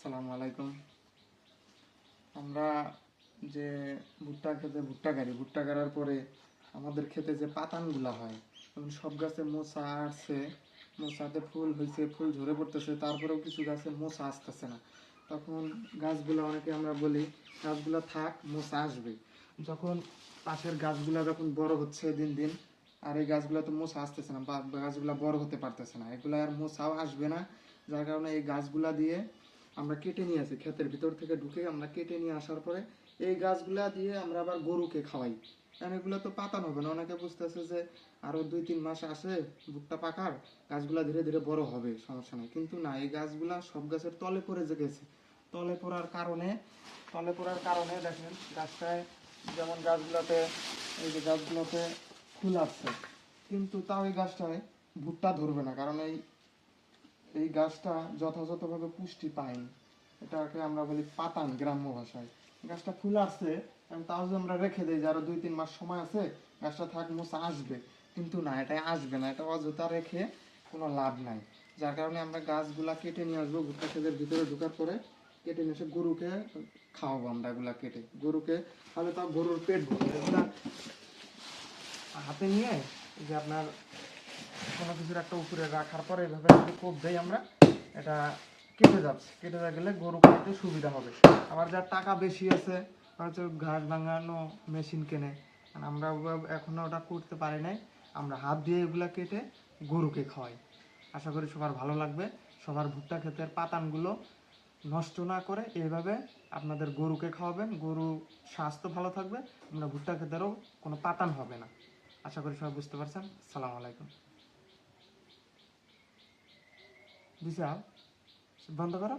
আসসালামু আলাইকুম। আমরা যে ভুট্টা গাড়ি, ভুট্টা গাড়ার পরে আমাদের ক্ষেতে যে পাতানগুলা হয়, যেমন সব গাছে মোচা আসছে, মোচাতে ফুল হয়েছে, ফুল ঝরে পড়তেছে, তারপরেও কিছু গাছে মোচা আসতেছে না। তখন গাছগুলো অনেকে আমরা বলি গাছগুলো থাক, মোচা আসবে। যখন পাশের গাছগুলো যখন বড় হচ্ছে দিন দিন, আর এই গাছগুলো তো মোচা আসতেছে না বা গাছগুলো বড় হতে পারতেছে না, এগুলো আর মোচাও আসবে না। যার কারণে এই গাছগুলা দিয়ে আমরা কেটে নিয়ে আসি, ক্ষেতের ভিতর থেকে ঢুকে আমরা কেটে নিয়ে আসার পরে এই গাছগুলা দিয়ে আমরা আবার গরুকে খাওয়াই। কারণ এগুলো তো পাতানো হবে না। অনেকে বুঝতেছে যে আরো 2-3 মাস আসে ভুট্টা পাকার, গাছগুলা ধীরে ধীরে বড় হবে, সমস্যা নেই। কিন্তু না, এই গাছগুলা সব গাছের তলে পড়ে যে গেছে। তলে পড়ার কারণে দেখেন গাছটায়, যেমন গাছগুলোতে, এই যে গাছগুলোতে ফুল আসছে, কিন্তু তাও এই গাছটায় ভুট্টা ধরবে না, কারণ এই এই গাছটা যথাযথভাবে পুষ্টি পায়নি। এটাকে আমরা বলি পাতান গ্রাম্য ভাষায়। গাছটা ফুল আসছে, তাও যদি আমরা রেখে দিই যে আরো 2-3 মাস সময় আছে, গাছটা থাক, মোচা আসবে, কিন্তু না, এটা আসবে না। এটা অযথা রেখে কোনো লাভ নাই। যার কারণে আমরা গাছগুলা কেটে নিয়ে আসবো, ভুট্টা ক্ষেতের ভিতরে ঢোকার পরে কেটে নিয়ে এসে গরুকে খাওয়াবো। আমরা এগুলা কেটে গরুকে, তাহলে তাও গরুর পেট ভরবে। এগুলা হাতে নিয়ে যে আপনার কোনো কিছুর একটা উপরে রাখার পরে এভাবে যদি কোপ দেই আমরা, এটা কেটে গেলে গরু খাইতে সুবিধা হবে। আবার যার টাকা বেশি আছে, হয়তো ঘাস ভাঙানো মেশিন কেনে, আর আমরা এখনো ওটা করতে পারি নাই। আমরা হাত দিয়ে এগুলা কেটে গরুকে খাওয়াই। আশা করি সবার ভালো লাগবে। সবার ভুট্টা ক্ষেতের পাতানগুলো নষ্ট না করে এইভাবে আপনাদের গরুকে খাওয়াবেন, গরু স্বাস্থ্য ভালো থাকবে, আমরা ভুট্টা ক্ষেতেরও কোনো পাতান হবে না। আশা করি সবাই বুঝতে পারছেন। আসসালামু আলাইকুম। দিশা, বন্ধ করো।